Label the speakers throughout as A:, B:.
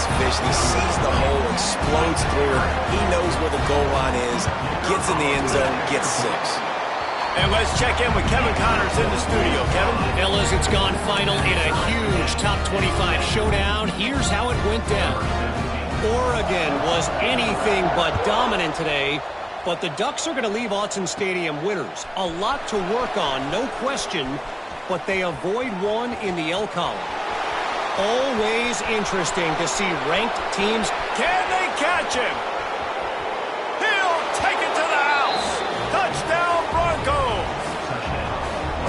A: his vision. He sees the hole, explodes through it. He knows where the goal line is, gets in the end zone, gets 6.
B: And let's check in with Kevin Connors in the studio. Kevin?
C: Fellas, it's gone final in a huge top 25 showdown. Here's how it went down. Oregon was anything but dominant today, but the Ducks are going to leave Autzen Stadium winners. A lot to work on, no question, but they avoid one in the L column. Always interesting to see ranked teams.
B: Can they catch him? He'll take it to the house. Touchdown Broncos.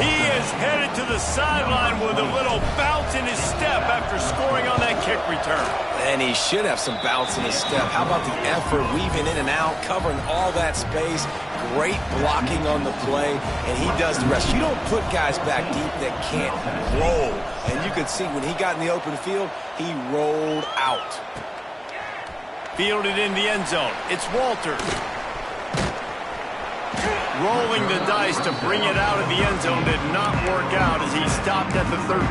B: He is headed to the sideline with a little bounce in his step after scoring on that kick return.
A: And he should have some bounce in his step. How about the effort, weaving in and out, covering all that space. Great blocking on the play, and he does the rest. You don't put guys back deep that can't roll. And you could see when he got in the open field, he rolled out.
B: Fielded in the end zone. It's Walters. Rolling the dice to bring it out of the end zone did not work out as he stopped at the 13.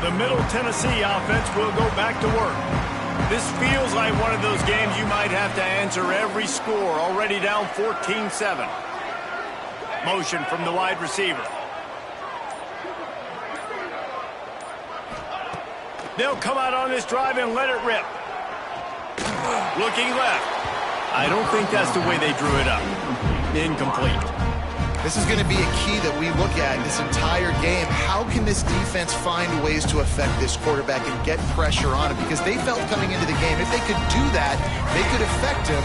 B: The Middle Tennessee offense will go back to work. This feels like one of those games you might have to answer every score. Already down 14-7. Motion from the wide receiver. They'll come out on this drive and let it rip. Looking left. I don't think that's the way they drew it up. Incomplete.
D: This is going to be a key that we look at this entire game. How can this defense find ways to affect this quarterback and get pressure on him? Because they felt coming into the game, if they could do that, they could affect him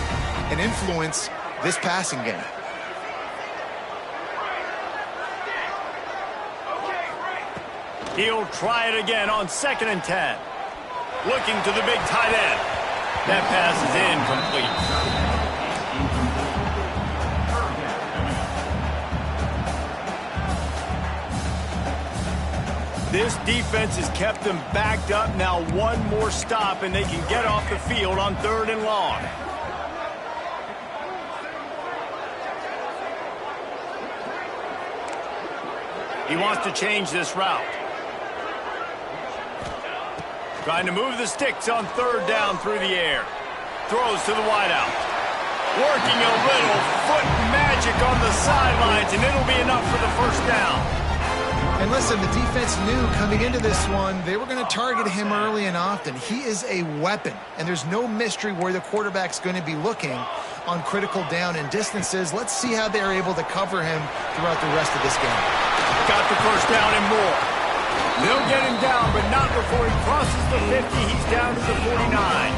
D: and influence this passing game.
B: He'll try it again on 2nd and 10. Looking to the big tight end. That pass is incomplete. This defense has kept them backed up. Now one more stop and they can get off the field on 3rd and long. He wants to change this route. Trying to move the sticks on 3rd down through the air. Throws to the wideout. Working a little foot magic on the sidelines, and it'll be enough for the 1st down.
D: And listen, the defense knew coming into this one, they were going to target him early and often. He is a weapon, and there's no mystery where the quarterback's going to be looking on critical down and distances. Let's see how they're able to cover him throughout the rest of this game.
B: Got the 1st down and more. They'll get him down, but not before he crosses the 50. He's down to the 49.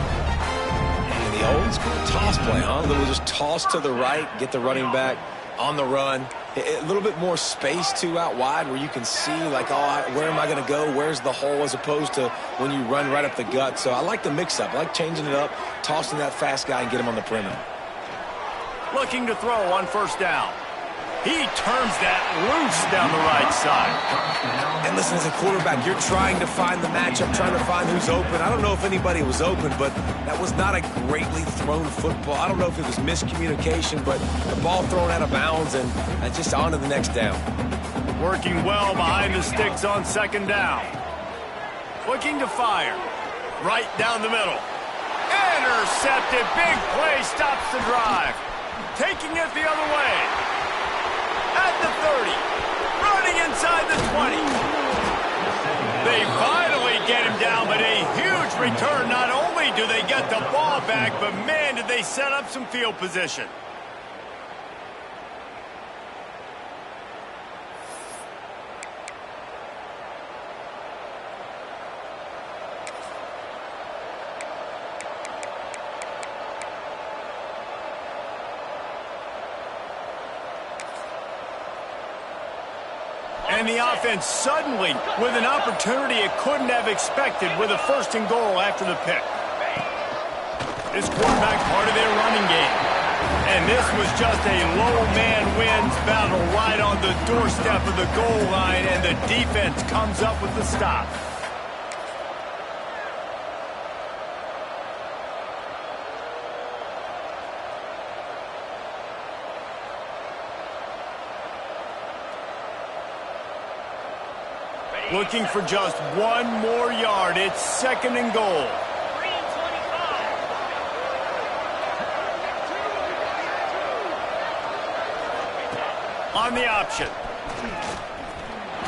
A: And the old school toss play, huh? A little just toss to the right, get the running back on the run. A little bit more space, too, out wide where you can see, like, oh, where am I going to go? Where's the hole, as opposed to when you run right up the gut. So I like the mix-up. I like changing it up, tossing that fast guy and get him on the perimeter.
B: Looking to throw on 1st down. He turns that loose down the right side.
A: And listen, as a quarterback, you're trying to find the matchup, trying to find who's open. I don't know if anybody was open, but that was not a greatly thrown football. I don't know if it was miscommunication, but the ball thrown out of bounds and just on to the next down.
B: Working well behind the sticks on 2nd down. Looking to fire. Right down the middle. Intercepted. Big play stops the drive. Taking it the other way. At the 30, running inside the 20. They finally get him down, but a huge return. Not only do they get the ball back, but man, did they set up some field position. And the offense suddenly with an opportunity it couldn't have expected with a 1st and goal after the pick. This quarterback part of their running game. And this was just a low man wins battle right on the doorstep of the goal line, and the defense comes up with the stop. Looking for just one more yard. It's 2nd and goal. On the option.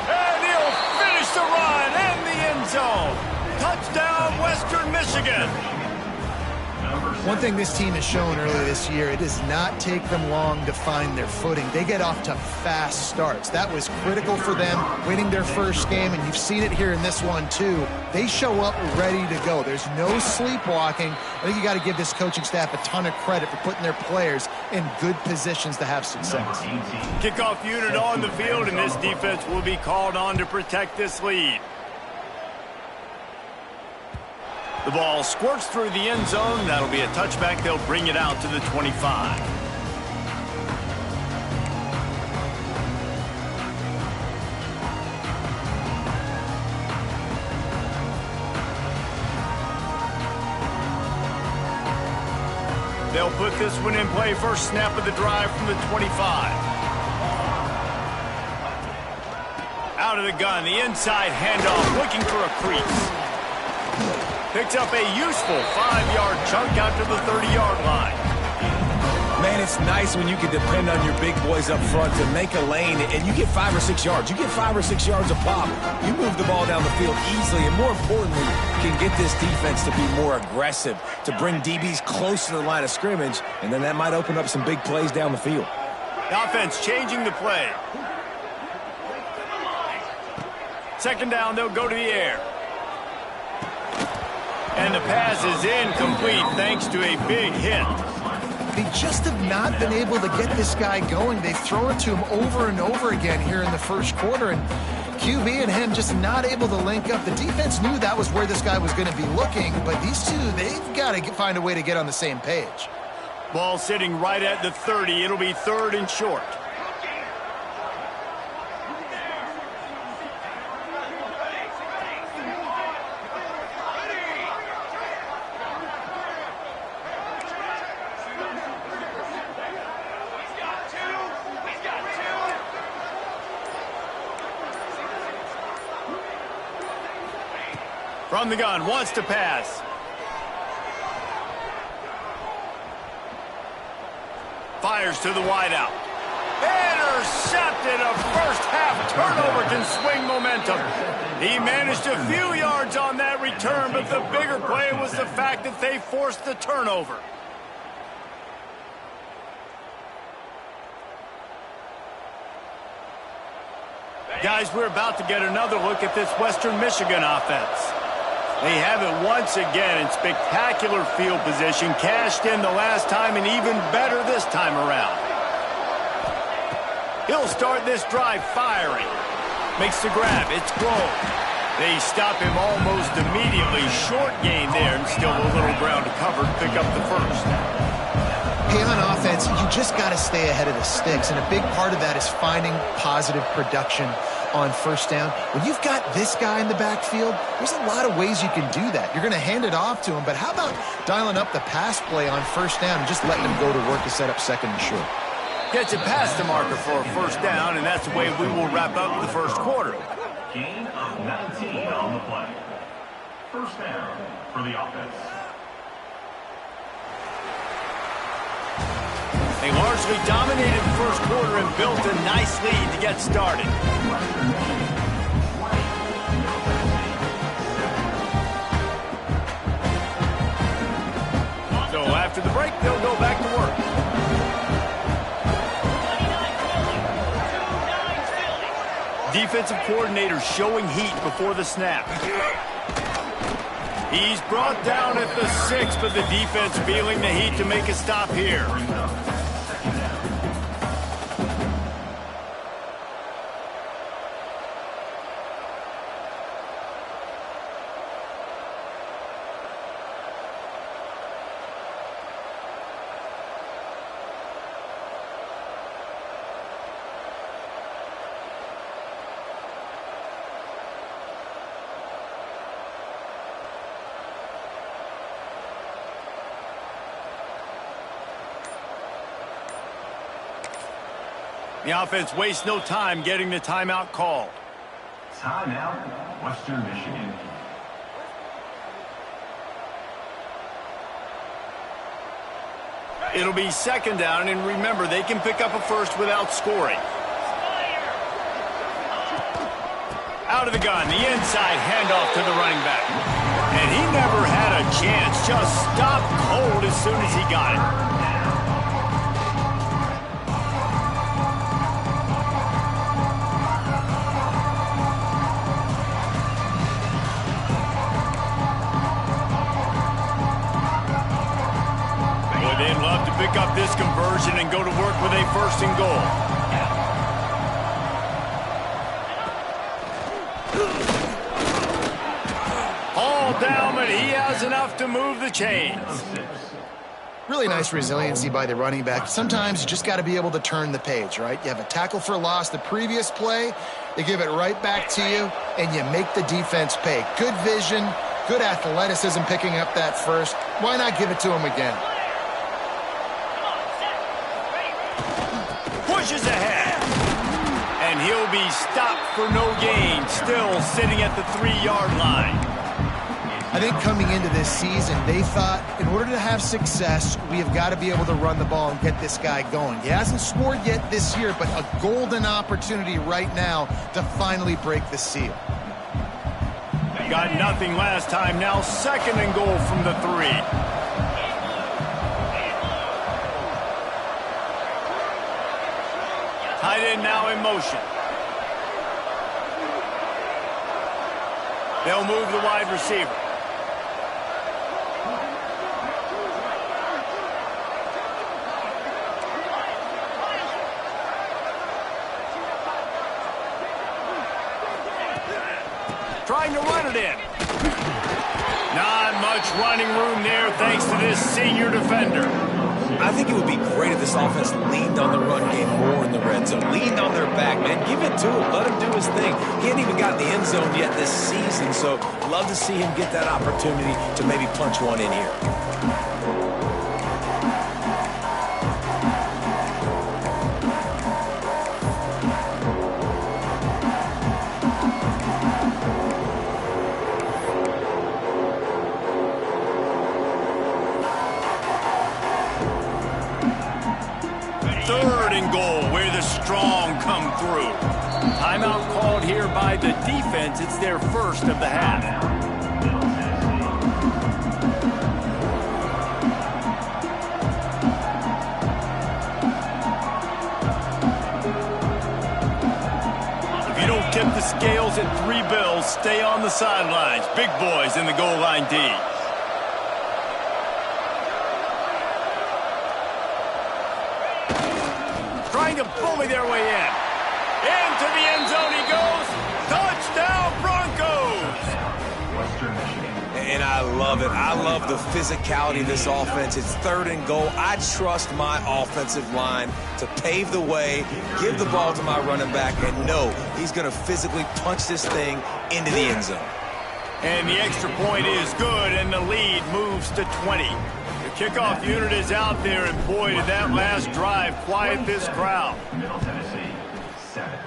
B: And he'll finish the run in the end zone. Touchdown, Western Michigan.
D: One thing this team has shown earlier this year, it does not take them long to find their footing. They get off to fast starts. That was critical for them, winning their first game, and you've seen it here in this one too. They show up ready to go. There's no sleepwalking. I think you got to give this coaching staff a ton of credit for putting their players in good positions to have success.
B: Kickoff unit on the field, and this defense will be called on to protect this lead. The ball squirts through the end zone. That'll be a touchback. They'll bring it out to the 25. They'll put this one in play. First snap of the drive from the 25. Out of the gun, the inside handoff, looking for a crease. Picks up a useful 5-yard chunk out to the 30-yard line.
A: Man, it's nice when you can depend on your big boys up front to make a lane, and you get 5 or 6 yards. You get 5 or 6 yards a pop. You move the ball down the field easily, and more importantly, can get this defense to be more aggressive, to bring DBs close to the line of scrimmage, and then that might open up some big plays down the field.
B: The offense changing the play. 2nd down, they'll go to the air. And the pass is incomplete thanks to a big hit.
D: They just have not been able to get this guy going. They've thrown it to him over and over again here in the first quarter, and QB and him just not able to link up. The defense knew that was where this guy was going to be looking, but these two, they've got to find a way to get on the same page.
B: Ball sitting right at the 30. It'll be 3rd and short. From the gun, wants to pass. Fires to the wideout. Intercepted. A first-half turnover can swing momentum. He managed a few yards on that return, but the bigger play was the fact that they forced the turnover. Guys, we're about to get another look at this Western Michigan offense. They have it once again in spectacular field position, cashed in the last time and even better this time around. He'll start this drive firing. Makes the grab. It's Grove. They stop him almost immediately. Short gain there and still a little ground to cover to pick up the first.
D: Hey, on offense, you just got to stay ahead of the sticks, and a big part of that is finding positive production on first down. When you've got this guy in the backfield, there's a lot of ways you can do that. You're going to hand it off to him, but how about dialing up the pass play on first down and just letting him go to work to set up 2nd and short?
B: Gets it past the marker for a first down, and that's the way we will wrap up the first quarter.
E: Gain of 19 on the play. First down for the offense.
B: They largely dominated the first quarter and built a nice lead to get started. So after the break, they'll go back to work. Defensive coordinator showing heat before the snap. He's brought down at the 6, but the defense feeling the heat to make a stop here. The offense wastes no time getting the timeout called.
E: Timeout, Western Michigan.
B: It'll be second down, and remember, they can pick up a first without scoring. Out of the gun, the inside handoff to the running back. And he never had a chance, just stopped cold as soon as he got it. They'd love to pick up this conversion and go to work with a first and goal. All down, but he has enough to move the chains.
D: Really nice resiliency by the running back. Sometimes you just got to be able to turn the page, right? You have a tackle for loss the previous play, they give it right back to you, and you make the defense pay. Good vision, good athleticism picking up that first. Why not give it to him again?
B: Pushes ahead, and he'll be stopped for no gain, still sitting at the 3-yard line.
D: I think coming into this season, they thought in order to have success, we have got to be able to run the ball and get this guy going. He hasn't scored yet this year, but a golden opportunity right now to finally break the seal.
B: Got nothing last time, now second and goal from the 3. Tight end now in motion. They'll move the wide receiver. Trying to run it in. Not much running room there thanks to this senior defender.
A: I think it would be great if this offense leaned on the run game more in the red zone. Leaned on their back, man. Give it to him. Let him do his thing. He ain't even got in the end zone yet this season, so love to see him get that opportunity to maybe punch one in here.
B: Third and goal, where the strong come through. Timeout called here by the defense. It's their first of the half. If you don't tip the scales at 3 bills, stay on the sidelines. Big boys in the goal line D. Trying to bully their way in. Into the end zone he goes. Touchdown, Broncos!
E: Western Michigan.
A: And I love it. I love the physicality of this offense. It's third and goal. I trust my offensive line to pave the way, give the ball to my running back, and know he's going to physically punch this thing into the end zone.
B: And the extra point is good, and the lead moves to 20. The kickoff unit is out there, and boy, did that last drive quiet this crowd.
E: Middle Tennessee, 7.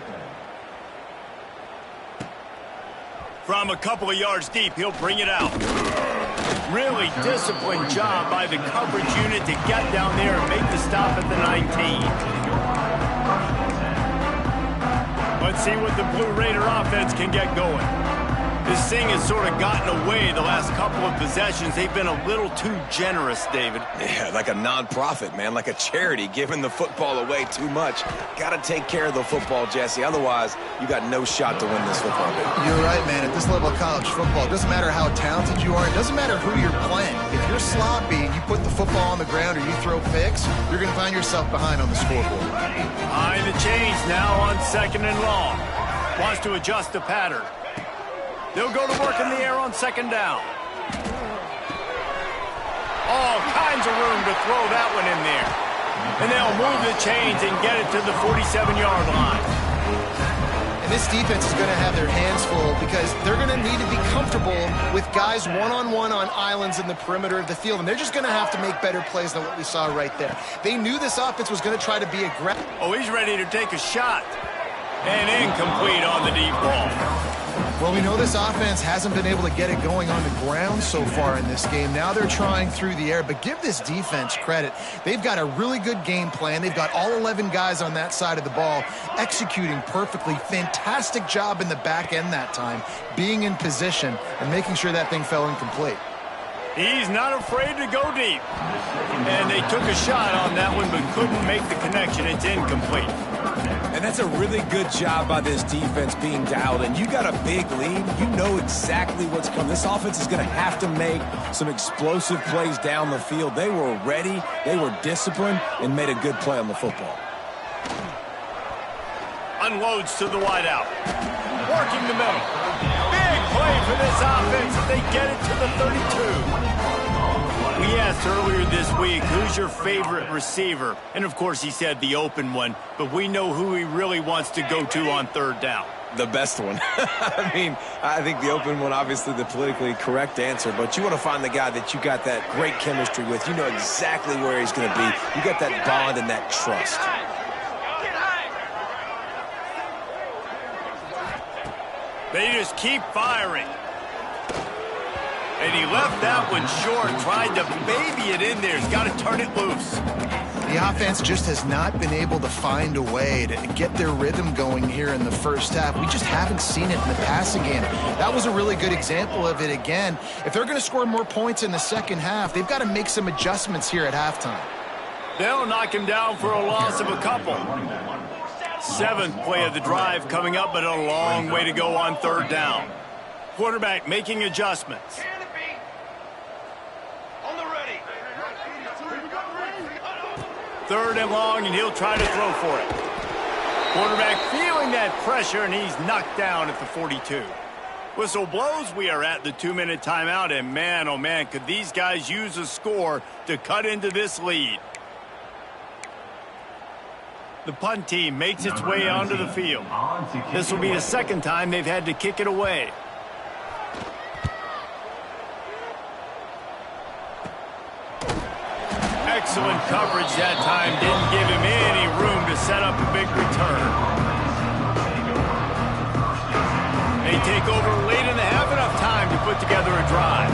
B: From a couple of yards deep, he'll bring it out. Really disciplined job by the coverage unit to get down there and make the stop at the 19. Let's see what the Blue Raider offense can get going. This thing has sort of gotten away the last couple of possessions. They've been a little too generous, David.
A: Yeah, like a non-profit, man, like a charity, giving the football away too much. Got to take care of the football, Jesse. Otherwise, you got no shot to win this football game.
D: You're right, man. At this level of college football, it doesn't matter how talented you are. It doesn't matter who you're playing. If you're sloppy and you put the football on the ground or you throw picks, you're going to find yourself behind on the scoreboard.
B: Behind the chains now on second and long. Wants to adjust the pattern. They'll go to work in the air on second down. All kinds of room to throw that one in there. And they'll move the chains and get it to the 47-yard line.
D: And this defense is going to have their hands full because they're going to need to be comfortable with guys one-on-one on islands in the perimeter of the field. And they're just going to have to make better plays than what we saw right there. They knew this offense was going to try to be aggressive.
B: Oh, he's ready to take a shot. And incomplete on the deep ball.
D: Well, we know this offense hasn't been able to get it going on the ground so far in this game. Now they're trying through the air, but give this defense credit. They've got a really good game plan. They've got all 11 guys on that side of the ball executing perfectly. Fantastic job in the back end that time, being in position and making sure that thing fell incomplete.
B: He's not afraid to go deep. And they took a shot on that one, but couldn't make the connection. It's incomplete.
A: And that's a really good job by this defense being dialed in. You got a big lead. You know exactly what's coming. This offense is going to have to make some explosive plays down the field. They were ready, they were disciplined, and made a good play on the football.
B: Unloads to the wideout. Working the middle. Big play for this offense as they get it to the 32. We asked earlier this week, who's your favorite receiver? And, of course, he said the open one, but we know who he really wants to go to on third down.
A: The best one. I mean, I think the open one, obviously the politically correct answer, but you want to find the guy that you got that great chemistry with. You know exactly where he's going to be. You got that bond and that trust.
B: They just keep firing. And he left that one short, tried to baby it in there. He's got to turn it loose.
D: The offense just has not been able to find a way to get their rhythm going here in the first half. We just haven't seen it in the passing game. That was a really good example of it again. If they're going to score more points in the second half, they've got to make some adjustments here at halftime.
B: They'll knock him down for a loss of a couple. Seventh play of the drive coming up, but a long way to go on third down. Quarterback making adjustments. Third and long, and he'll try to throw for it. Quarterback feeling that pressure, and he's knocked down at the 42. Whistle blows. We are at the 2-minute timeout, and man, oh man, could these guys use a score to cut into this lead. The punt team makes its way onto the field. This will be the second time they've had to kick it away. Excellent coverage that time. Didn't give him any room to set up a big return. They take over late in the half, enough time to put together a drive.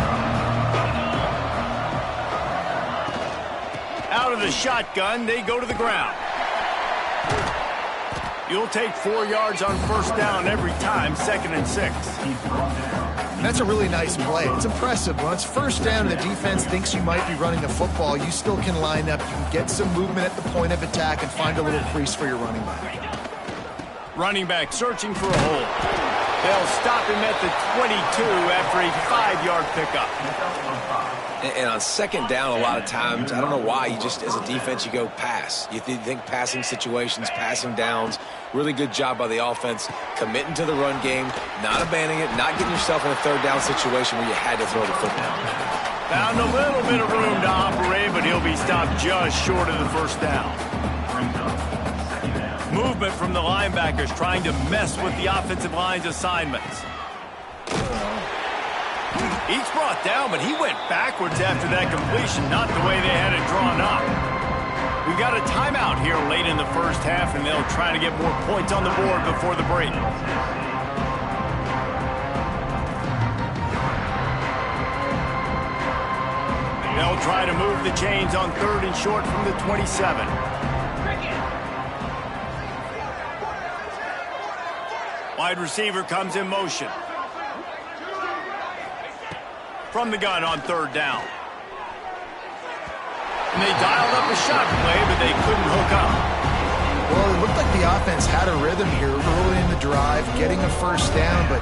B: Out of the shotgun, they go to the ground. You'll take 4 yards on first down every time, 2nd and 6.
D: That's a really nice play. It's impressive. When it's first down and the defense thinks you might be running the football, you still can line up. You can get some movement at the point of attack and find a little crease for your running back.
B: Running back searching for a hole. They'll stop him at the 22 after a 5-yard pickup.
A: And on second down, a lot of times, I don't know why, you just, as a defense, you go pass. You think passing situations, passing downs. Really good job by the offense, committing to the run game, not abandoning it, not getting yourself in a third down situation where you had to throw the football.
B: Found a little bit of room to operate, but he'll be stopped just short of the first down. Movement from the linebackers trying to mess with the offensive line's assignments. Each brought down, but he went backwards after that completion, not the way they had it drawn up. We've got a timeout here late in the first half, and they'll try to get more points on the board before the break. They'll try to move the chains on 3rd and short from the 27. Wide receiver comes in motion. From the gun on 3rd down. And they dialed up a shot play, but they couldn't hook up.
D: Well, it looked like the offense had a rhythm here early in the drive, getting a first down, but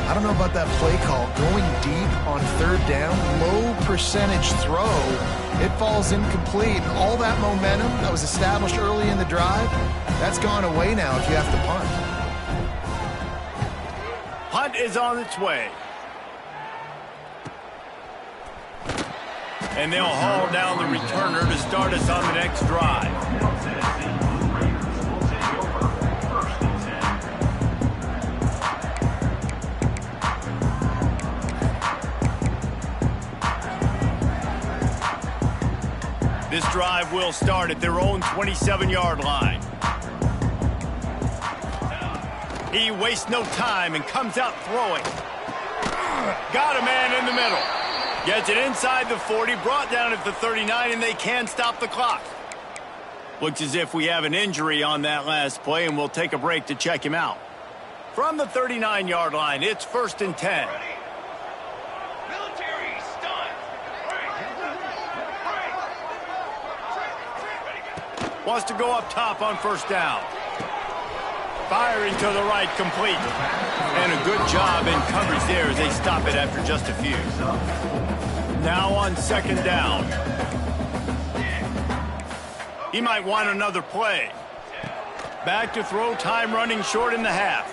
D: I don't know about that play call. Going deep on 3rd down, low percentage throw, it falls incomplete. All that momentum that was established early in the drive, that's gone away now if you have to punt.
B: Punt is on its way. And they'll haul down the returner to start us on the next drive. This drive will start at their own 27-yard line. He wastes no time and comes out throwing. Got a man in the middle. Gets it inside the 40, brought down at the 39, and they can stop the clock. Looks as if we have an injury on that last play, and we'll take a break to check him out. From the 39-yard line, it's 1st and 10. Wants to go up top on 1st down. Firing to the right, complete. And a good job in coverage there as they stop it after just a few. Now on 2nd down. He might want another play. Back to throw, time running short in the half.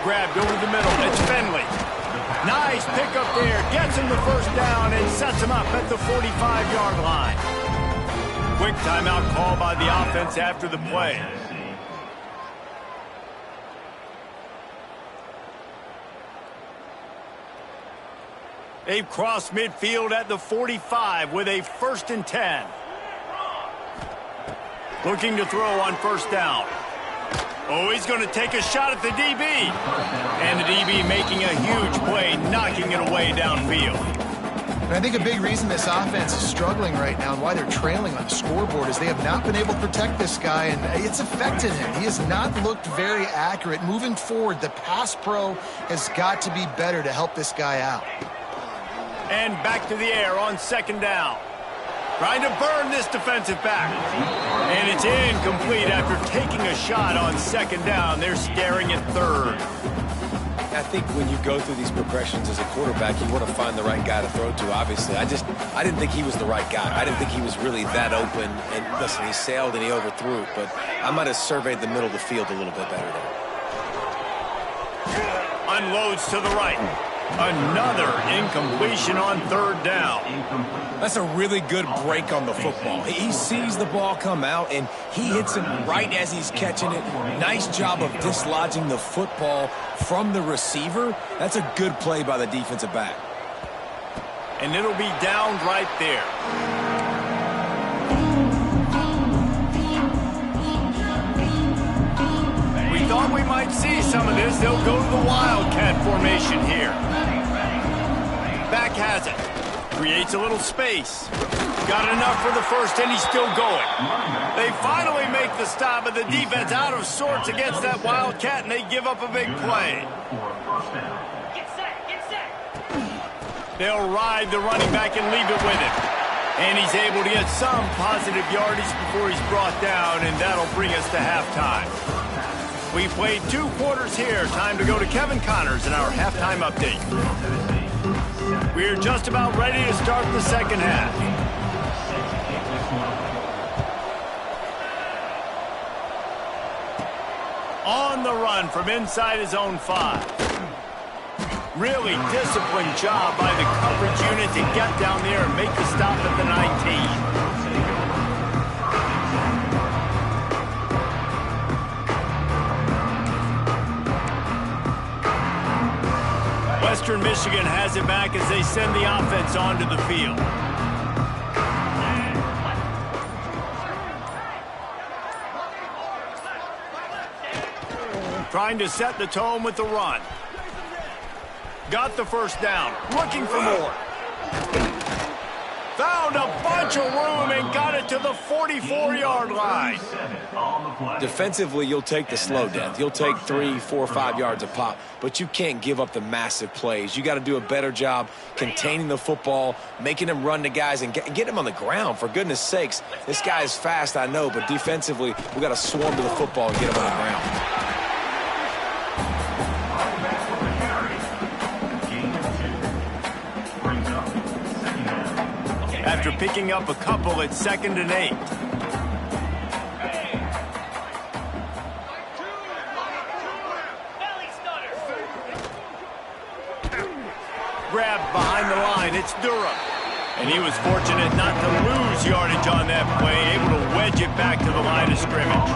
B: Grabbed over the middle, it's Finley. Nice pickup there, gets him the 1st down and sets him up at the 45-yard line. Quick timeout call by the offense after the play. They've crossed midfield at the 45 with a 1st and 10. Looking to throw on 1st down. Oh, he's going to take a shot at the DB. And the DB making a huge play, knocking it away downfield.
D: And I think a big reason this offense is struggling right now and why they're trailing on the scoreboard is they have not been able to protect this guy, and it's affected him. He has not looked very accurate. Moving forward, the pass pro has got to be better to help this guy out.
B: And back to the air on 2nd down. Trying to burn this defensive back. And it's incomplete after taking a shot on 2nd down. They're staring at 3rd.
A: I think when you go through these progressions as a quarterback, you want to find the right guy to throw to, obviously. I didn't think he was the right guy. I didn't think he was really that open. And listen, he sailed and he overthrew it, but I might have surveyed the middle of the field a little bit better there.
B: Unloads to the right. Another incompletion on 3rd down.
A: That's a really good break on the football. He sees the ball come out, and he hits it right as he's catching it. Nice job of dislodging the football from the receiver. That's a good play by the defensive back.
B: And it'll be down right there. We thought we might see some of this. They'll go to the Wildcat formation here. Back has it. Creates a little space. Got enough for the 1st, and he's still going. They finally make the stop, but the defense out of sorts against that Wildcat, and they give up a big play.
F: Get set, get set.
B: They'll ride the running back and leave it with him. And he's able to get some positive yardage before he's brought down, and that'll bring us to halftime. We played 2 quarters here. Time to go to Kevin Connors in our halftime update. We're just about ready to start the 2nd half. On the run from inside his own 5. Really disciplined job by the coverage unit to get down there and make the stop at the 19. Western Michigan has it back as they send the offense onto the field. Trying to set the tone with the run. Got the 1st down. Looking for more. Found a bunch of room and got it to the 44-yard line.
A: Defensively, you'll take the slow death. You'll take 3, 4, 5 yards a pop, but you can't give up the massive plays. You got to do a better job containing the football, making them run to guys, and get them on the ground. For goodness sakes, this guy is fast, I know, but defensively, we got to swarm to the football and get him on the ground.
B: After picking up a couple at 2nd and 8. Grabbed behind the line, it's Durham. And he was fortunate not to lose yardage on that play, able to wedge it back to the line of scrimmage.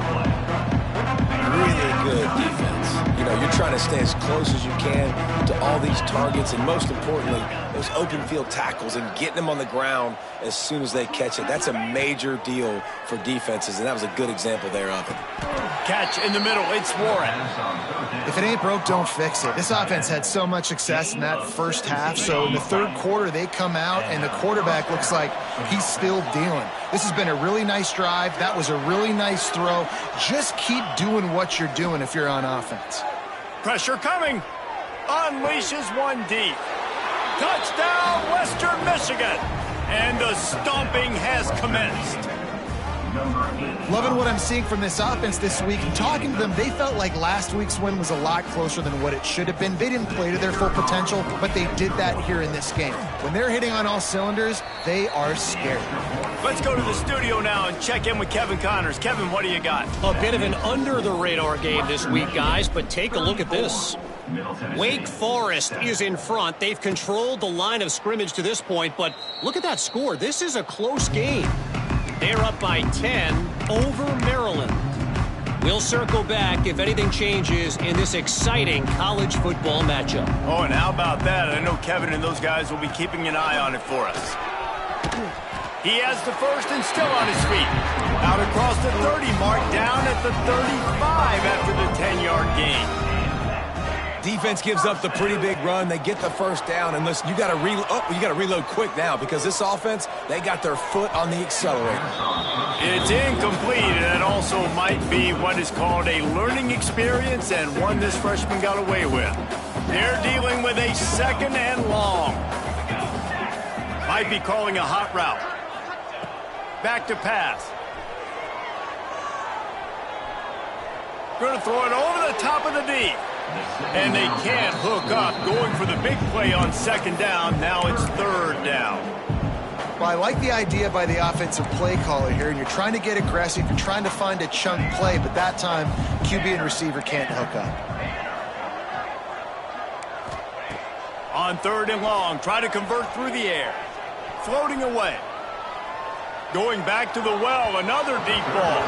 A: Really good defense. You know, you're trying to to stay as close as you can to all these targets, and most importantly, those open field tackles and getting them on the ground as soon as they catch it. That's a major deal for defenses, and that was a good example there of it.
B: Catch in the middle. It's Warren.
D: If it ain't broke, don't fix it. This offense had so much success in that first half, so in the third quarter, they come out, and the quarterback looks like he's still dealing. This has been a really nice drive. That was a really nice throw. Just keep doing what you're doing if you're on offense.
B: Pressure coming. Unleashes one deep. Touchdown, Western Michigan. And the stomping has commenced.
D: Loving what I'm seeing from this offense this week. And talking to them, they felt like last week's win was a lot closer than what it should have been. They didn't play to their full potential, but they did that here in this game. When they're hitting on all cylinders, they are scary.
B: Let's go to the studio now and check in with Kevin Connors. Kevin, what do you got?
C: A bit of an under-the-radar game this week, guys, but take a look at this. Wake Forest is in front. They've controlled the line of scrimmage to this point, but look at that score. This is a close game. They're up by 10 over Maryland. We'll circle back if anything changes in this exciting college football matchup.
B: Oh, and how about that? I know Kevin and those guys will be keeping an eye on it for us. He has the first and still on his feet. Out across the 30 mark, down at the 35 after the 10-yard gain.
A: Defense gives up the pretty big run. They get the first down, and listen, you got to reload quick now because this offense, they got their foot on the accelerator.
B: It's incomplete, and it also might be what is called a learning experience, and one this freshman got away with. They're dealing with a second and long. Might be calling a hot route. Back to pass. Going to throw it over the top of the D. And they can't hook up. Going for the big play on second down. Now it's third down.
D: Well, I like the idea by the offensive play caller here, and you're trying to get aggressive. You're trying to find a chunk play, but that time, QB and receiver can't hook up.
B: On third and long, try to convert through the air. Floating away. Going back to the well, another deep ball.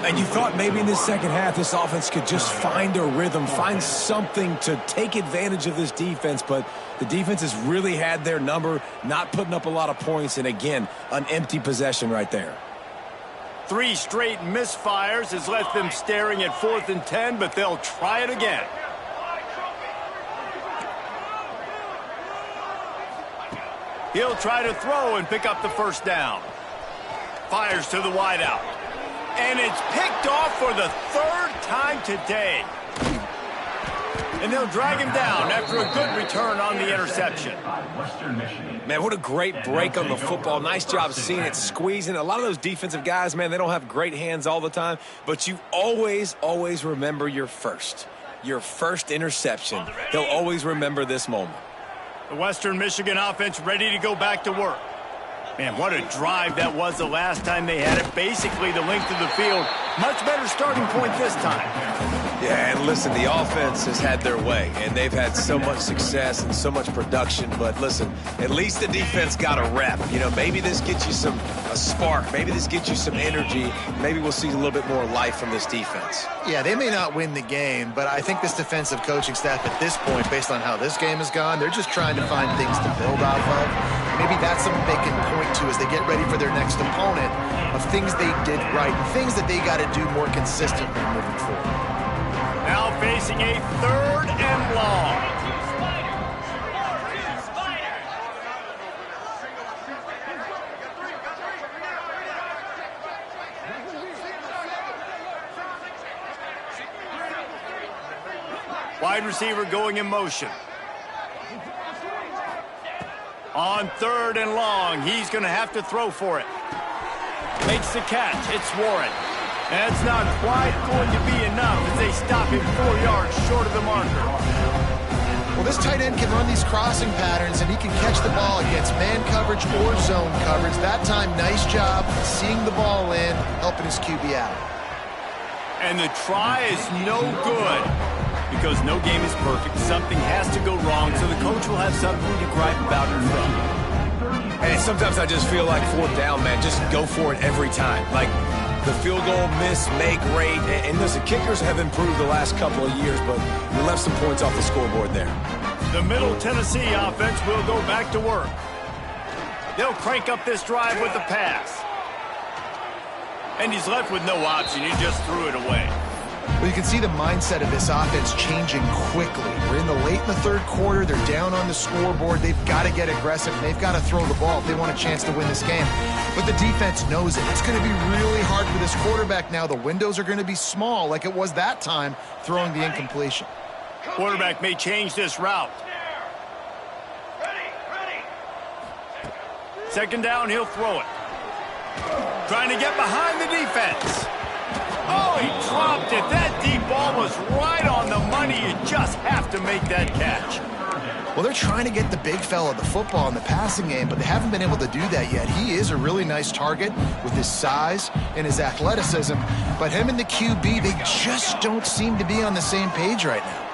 A: And you thought maybe in this second half this offense could just find a rhythm, find something to take advantage of this defense, but the defense has really had their number, not putting up a lot of points, and again, an empty possession right there.
B: 3 straight misfires has left them staring at 4th and 10, but they'll try it again. He'll try to throw and pick up the first down. Fires to the wideout. And it's picked off for the 3rd time today. And they'll drag him down after a good return on the interception.
A: Man, what a great break on the football. Nice job seeing it, squeezing. A lot of those defensive guys, man, they don't have great hands all the time, but you always, always remember your first interception. They'll always remember this moment.
B: The Western Michigan offense ready to go back to work. Man, what a drive that was the last time they had it. Basically the length of the field. Much better starting point this time.
A: Yeah, and listen, the offense has had their way, and they've had so much success and so much production. But listen, at least the defense got a rep. You know, maybe this gets you a spark. Maybe this gets you some energy. Maybe we'll see a little bit more life from this defense.
D: Yeah, they may not win the game, but I think this defensive coaching staff at this point, based on how this game has gone, they're just trying to find things to build off of. Maybe that's something they can point to as they get ready for their next opponent, of things they did right, things that they got to do more consistently moving forward.
B: Now facing a 3rd and long. Wide receiver going in motion. On 3rd and long, he's going to have to throw for it. Makes the catch. It's Warren. That's not quite going to be enough as they stop him 4 yards short of the marker.
D: Well, this tight end can run these crossing patterns, and he can catch the ball against man coverage or zone coverage. That time, nice job seeing the ball in, helping his QB out.
B: And the try is no good because no game is perfect. Something has to go wrong, so the coach will have something to gripe about in front.
A: And sometimes I just feel like 4th down, man, just go for it every time. Like, The field goal miss-make rate. And listen, kickers have improved the last couple of years, but we left some points off the scoreboard there.
B: The Middle Tennessee offense will go back to work. They'll crank up this drive with the pass. And he's left with no option. He just threw it away.
D: Well, you can see the mindset of this offense changing quickly. We're in the late in the third quarter. They're down on the scoreboard. They've got to get aggressive. They've got to throw the ball if they want a chance to win this game. But the defense knows it. It's going to be really hard for this quarterback now. The windows are going to be small like it was that time throwing the incompletion.
B: Quarterback may change this route. Second down, he'll throw it. Trying to get behind the defense. Oh, he dropped it. That deep ball was right on the money. You just have to make that catch.
D: Well, they're trying to get the big fella the football in the passing game, but they haven't been able to do that yet. He is a really nice target with his size and his athleticism, but him and the QB, they just don't seem to be on the same page right now.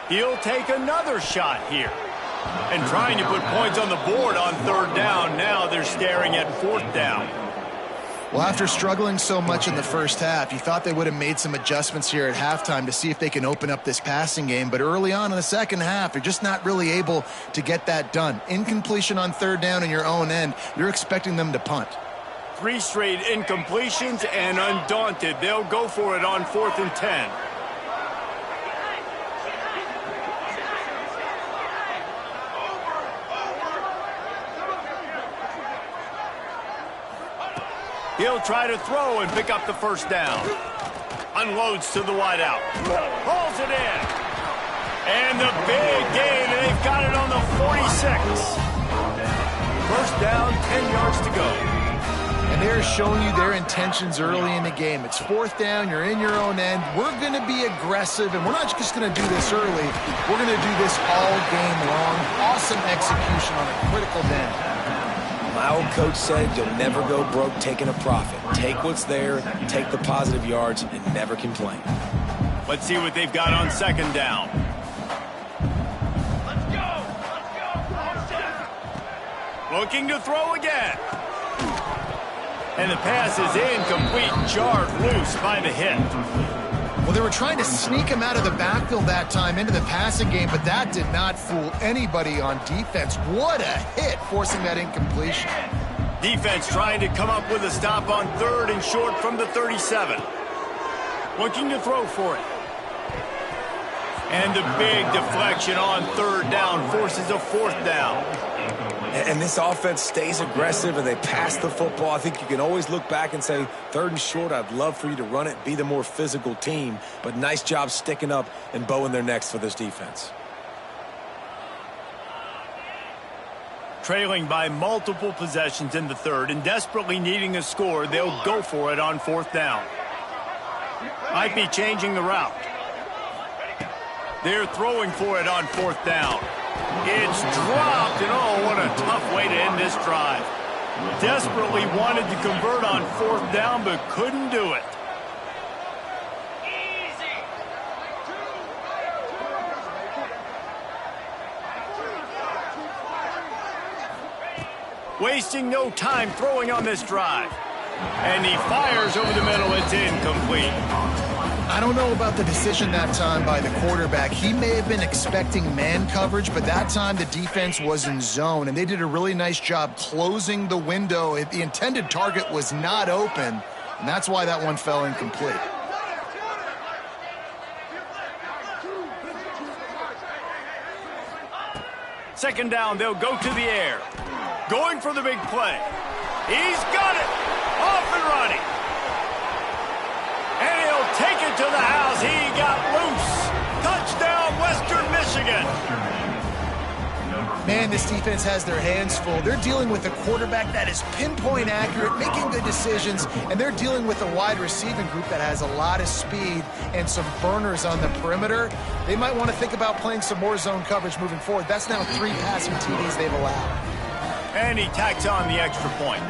B: He'll take another shot here. And trying to put points on the board on third down. Now they're staring at fourth down.
D: Well, after struggling so much in the first half, you thought they would have made some adjustments here at halftime to see if they can open up this passing game. But early on in the second half, they're just not really able to get that done. Incompletion on third down in your own end, you're expecting them to punt.
B: 3 straight incompletions, and undaunted, they'll go for it on 4th and 10. He'll try to throw and pick up the first down. Unloads to the wideout. Hauls it in. And the big gain. They've got it on the 46. First down, 10 yards to go.
D: And they're showing you their intentions early in the game. It's fourth down. You're in your own end. We're going to be aggressive, and we're not just going to do this early. We're going to do this all game long. Awesome execution on a critical down.
A: My old coach said you'll never go broke taking a profit. Take what's there, take the positive yards, and never complain.
B: Let's see what they've got on second down.
F: Let's go!
B: Looking to throw again. And the pass is incomplete, jarred loose by the hit.
D: Well, they were trying to sneak him out of the backfield that time into the passing game, but that did not fool anybody on defense. What a hit, forcing that incompletion.
B: Defense trying to come up with a stop on third and short from the 37. Looking to throw for it. And the big deflection on third down forces a fourth down.
A: And this offense stays aggressive and they pass the football. I think you can always look back and say, third and short, I'd love for you to run it, be the more physical team. But nice job sticking up and bowing their necks for this defense.
B: Trailing by multiple possessions in the third and desperately needing a score, they'll go for it on fourth down. Might be changing the route. They're throwing for it on fourth down. It's dropped, and oh, what a tough way to end this drive. Desperately wanted to convert on fourth down, but couldn't do it. Wasting no time throwing on this drive. And he fires over the middle. It's incomplete.
D: I don't know about the decision that time by the quarterback. He may have been expecting man coverage, but that time the defense was in zone, and they did a really nice job closing the window. The intended target was not open, and that's why that one fell incomplete.
B: Second down, they'll go to the air. Going for the big play. He's got it. Off and running. And he'll take it to the house. He got loose. Touchdown, Western Michigan.
D: Man, this defense has their hands full. They're dealing with a quarterback that is pinpoint accurate, making good decisions, and they're dealing with a wide receiving group that has a lot of speed and some burners on the perimeter. They might want to think about playing some more zone coverage moving forward. That's now 3 passing TDs they've allowed.
B: And he tacks on the extra point.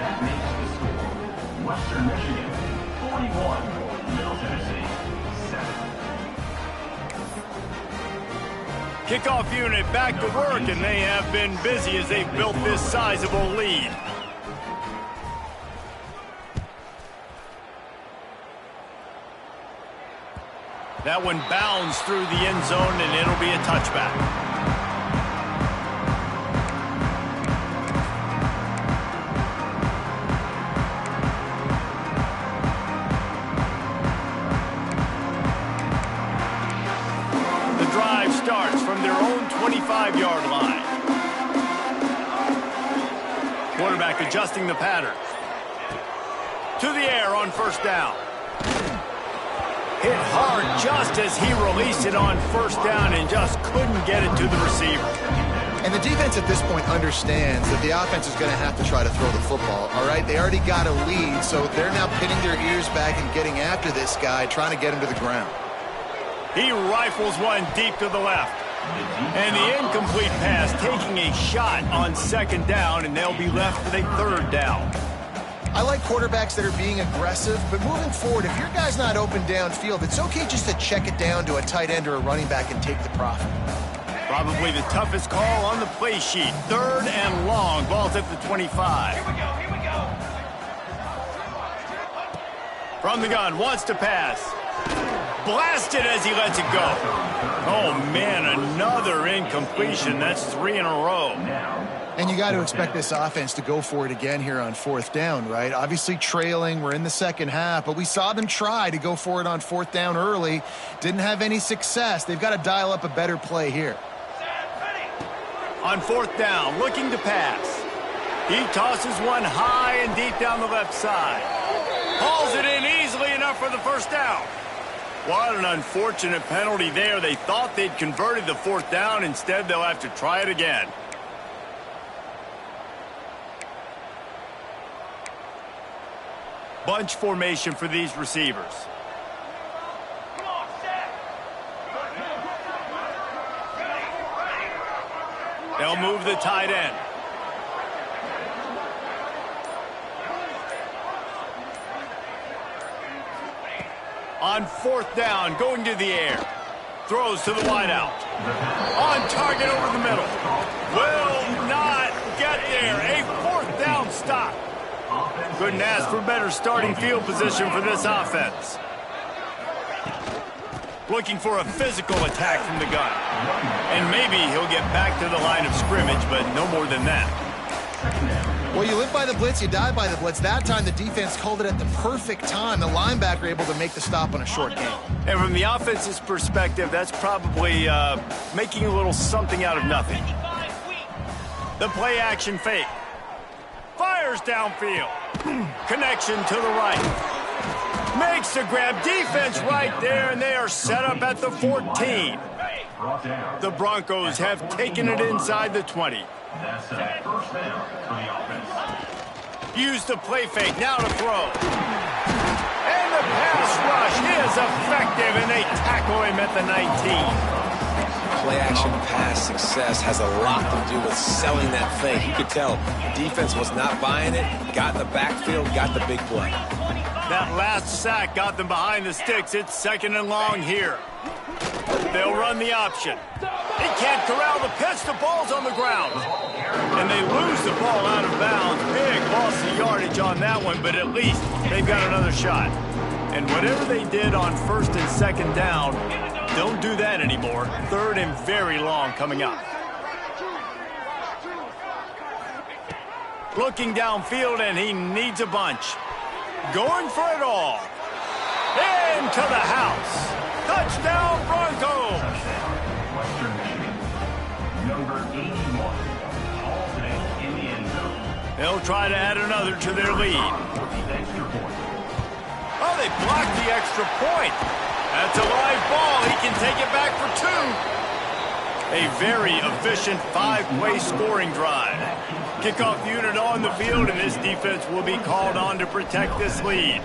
E: Western Michigan, 41. Middle Tennessee, 7.
B: Kickoff unit back to work, and they have been busy as they've built this sizable lead. That one bounds through the end zone, and it'll be a touchback. The drive starts from their own 25-yard line. Quarterback adjusting the pattern. To the air on first down. Hit hard just as he released it on first down and just couldn't get it to the receiver.
D: And the defense at this point understands that the offense is going to have to try to throw the football, all right? They already got a lead, so they're now pinning their ears back and getting after this guy, trying to get him to the ground.
B: He rifles one deep to the left. And the incomplete pass taking a shot on second down, and they'll be left with a third down.
D: I like quarterbacks that are being aggressive, but moving forward, if your guy's not open downfield, it's okay just to check it down to a tight end or a running back and take the profit.
B: Probably the toughest call on the play sheet. Third and long. Ball's at the 25.
F: Here we go.
B: From the gun, wants to pass. Blasted as he lets it go. Oh, man, another incompletion. That's 3 in a row.
D: And you got to expect this offense to go for it again here on fourth down, right? Obviously trailing, we're in the second half, but we saw them try to go for it on fourth down early. Didn't have any success. They've got to dial up a better play here.
B: On fourth down, looking to pass. He tosses one high and deep down the left side. Hauls it in easily enough for the first down. What an unfortunate penalty there. They thought they'd converted the fourth down. Instead, they'll have to try it again. Bunch formation for these receivers. They'll move the tight end. On fourth down, going to the air. Throws to the wideout. On target over the middle. Will not get there. A fourth down stop. Couldn't ask for better starting field position for this offense. Looking for a physical attack from the gun. And maybe he'll get back to the line of scrimmage, but no more than that.
D: Well, you live by the blitz, you die by the blitz. That time, the defense called it at the perfect time. The linebacker able to make the stop on a short gain.
B: And from the offense's perspective, that's probably making a little something out of nothing. The play action fake. Fires downfield. Connection to the right. Makes the grab. Defense right there, and they are set up at the 14. The Broncos have taken it inside the 20.
E: That's a first down for the offense.
B: Use the play fake now to throw. And the pass rush is effective, and they tackle him at the 19.
A: Play action pass success has a lot to do with selling that fake. You could tell the defense was not buying it, got in the backfield, got the big play.
B: That last sack got them behind the sticks. It's second and long here. They'll run the option. They can't corral the pitch. The ball's on the ground. And they lose the ball out of bounds. Big loss of yardage on that one, but at least they've got another shot. And whatever they did on first and second down, don't do that anymore. Third and very long coming up. Looking downfield, and he needs a bunch. Going for it all. Into the house. Touchdown, Broncos.
E: Western Michigan. Number 81. All today in the end zone.
B: They'll try to add another to their lead.
E: Extra point.
B: Oh, they blocked the extra point. That's a live ball. He can take it back for two. A very efficient five-play scoring drive. Kickoff unit on the field, and this defense will be called on to protect this lead.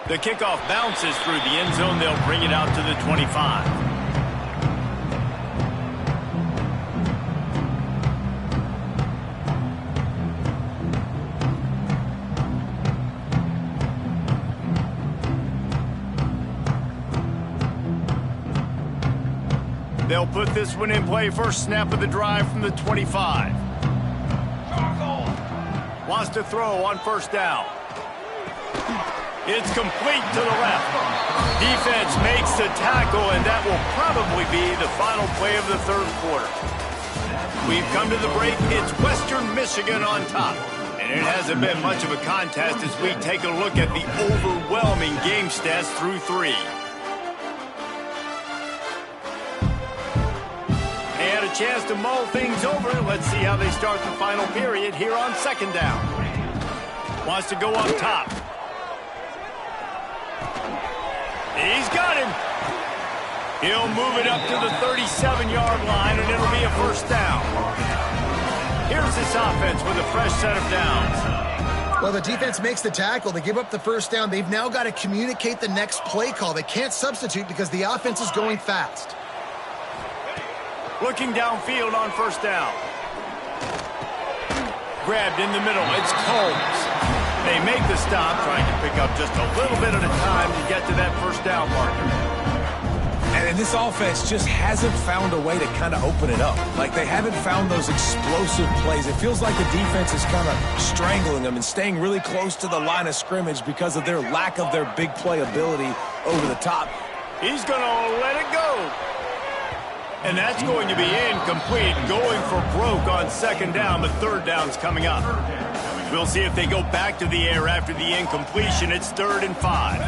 B: The kickoff bounces through the end zone. They'll bring it out to the 25. They'll put this one in play. First snap of the drive from the 25. Wants to throw on first down. It's complete to the left. Defense makes the tackle, and that will probably be the final play of the third quarter. We've come to the break. It's Western Michigan on top. And it hasn't been much of a contest as we take a look at the overwhelming game stats through 3. And a chance to mull things over. Let's see how they start the final period here on second down. Wants to go up top. He's got him. He'll move it up to the 37-yard line, and it'll be a first down. Here's this offense with a fresh set of downs.
D: Well, the defense makes the tackle. They give up the first down. They've now got to communicate the next play call. They can't substitute because the offense is going fast.
B: Looking downfield on first down. Grabbed in the middle. It's Combs. They make the stop, trying to pick up just a little bit at a time to get to that first down marker.
A: And this offense just hasn't found a way to kind of open it up. Like, they haven't found those explosive plays. It feels like the defense is kind of strangling them and staying really close to the line of scrimmage because of their lack of their big play ability over the top.
B: He's going to let it go. And that's going to be incomplete, going for broke on second down, but third down's coming up. We'll see if they go back to the air after the incompletion. It's 3rd and 5.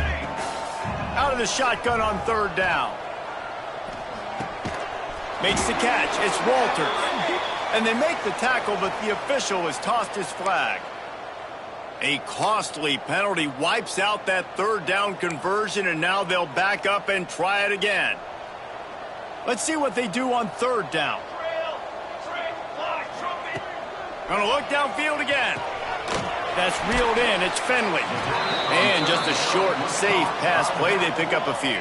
B: Out of the shotgun on third down. Makes the catch. It's Walters. And they make the tackle, but the official has tossed his flag. A costly penalty wipes out that third down conversion, and now they'll back up and try it again. Let's see what they do on third down. Gonna look downfield again. That's reeled in. It's Finley. And just a short and safe pass play. They pick up a few.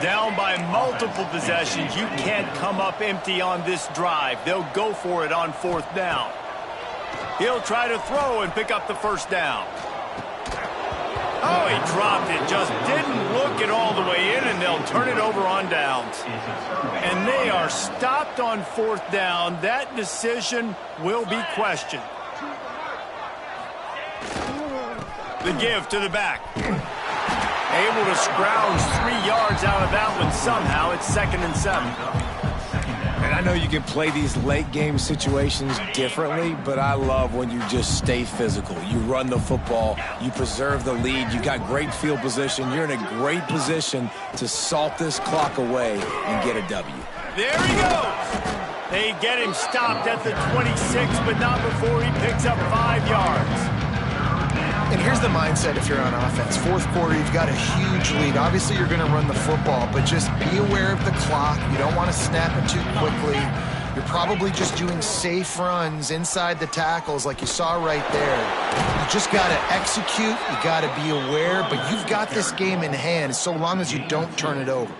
B: Down by multiple possessions. You can't come up empty on this drive. They'll go for it on fourth down. He'll try to throw and pick up the first down. Oh, he dropped it. Just didn't look it all the way in, and they'll turn it over on downs. And they are stopped on fourth down. That decision will be questioned. The give to the back. Able to scrounge 3 yards out of that one somehow. It's 2nd and 7.
A: And I know you can play these late game situations differently, but I love when you just stay physical. You run the football, you preserve the lead, you got great field position, you're in a great position to salt this clock away and get a W.
B: There he goes. They get him stopped at the 26, but not before he picks up 5 yards.
D: And here's the mindset if you're on offense. Fourth quarter, you've got a huge lead. Obviously, you're going to run the football, but just be aware of the clock. You don't want to snap it too quickly. You're probably just doing safe runs inside the tackles like you saw right there. You just got to execute. You got to be aware, but you've got this game in hand so long as you don't turn it over.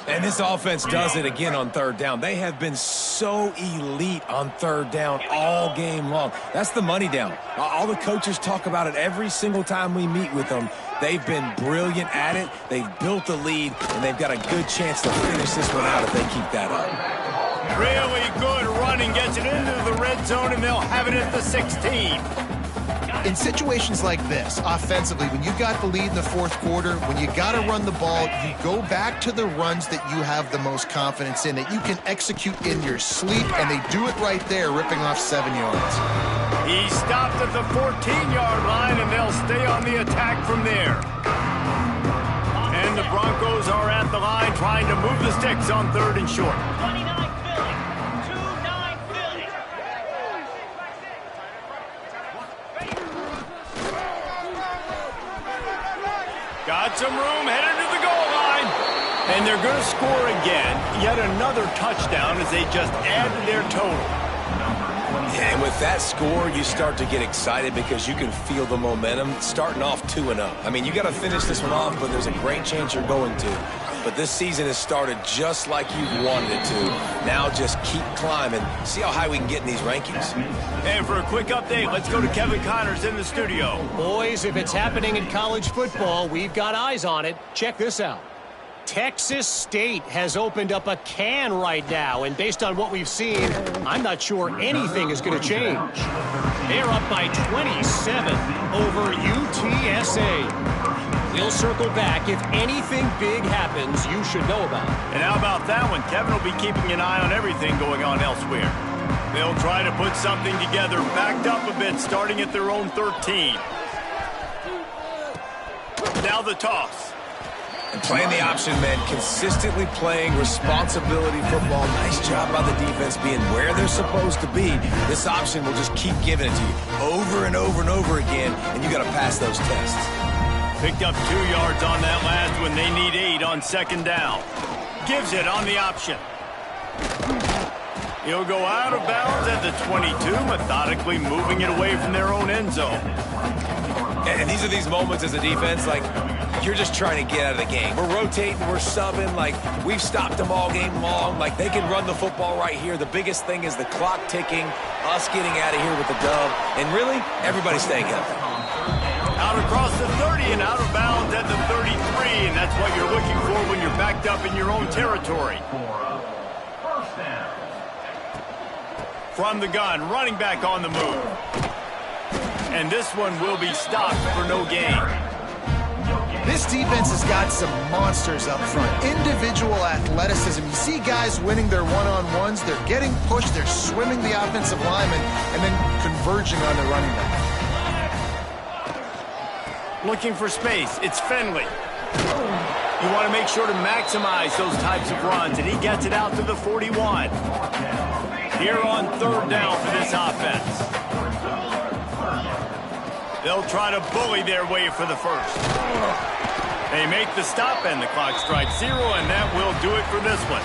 A: And this offense does it again on third down. They have been so elite on third down all game long. That's the money down. All the coaches talk about it every single time we meet with them. They've been brilliant at it. They've built the lead, and they've got a good chance to finish this one out if they keep that up.
B: Really good running. Gets it into the red zone, and they'll have it at the 16.
D: In situations like this, offensively, when you got the lead in the fourth quarter, when you got to run the ball, you go back to the runs that you have the most confidence in, that you can execute in your sleep, and they do it right there, ripping off 7 yards.
B: He stopped at the 14-yard line, and they'll stay on the attack from there. And the Broncos are at the line trying to move the sticks on 3rd and short. Got some room, headed to the goal line. And they're going to score again. Yet another touchdown as they just add to their total.
A: Yeah, and with that score, you start to get excited because you can feel the momentum starting off 2-0. I mean, you got to finish this one off, but there's a great chance you're going to. But this season has started just like you've wanted it to. Now just keep climbing. See how high we can get in these rankings.
B: And for a quick update, let's go to Kevin Connors in the studio.
C: Boys, if it's happening in college football, we've got eyes on it. Check this out. Texas State has opened up a can right now, and based on what we've seen, I'm not sure anything is going to change. They're up by 27 over UTSA. We'll circle back. If anything big happens, you should know about it.
B: And how about that one? Kevin will be keeping an eye on everything going on elsewhere. They'll try to put something together, backed up a bit, starting at their own 13. Now the toss.
A: And playing the option, man, consistently playing responsibility football. Nice job by the defense being where they're supposed to be. This option will just keep giving it to you over and over and over again, and you got to pass those tests.
B: Picked up 2 yards on that last one. They need 8 on second down. Gives it on the option. He'll go out of bounds at the 22, methodically moving it away from their own end zone.
A: And these are these moments as a defense, like, you're just trying to get out of the game. We're rotating, we're subbing, like, we've stopped them all game long. Like, they can run the football right here. The biggest thing is the clock ticking, us getting out of here with the dub, and really, everybody staying healthy.
B: Out across the 30 and out of bounds at the 33, and that's what you're looking for when you're backed up in your own territory. From the gun, running back on the move. And this one will be stopped for no gain.
D: This defense has got some monsters up front. Individual athleticism. You see guys winning their one-on-ones. They're getting pushed. They're swimming the offensive lineman and then converging on the running back.
B: Looking for space. It's Finley. You want to make sure to maximize those types of runs, and he gets it out to the 41. Here on third down for this offense. They'll try to bully their way for the first. They make the stop, and the clock strikes 0, and that will do it for this one.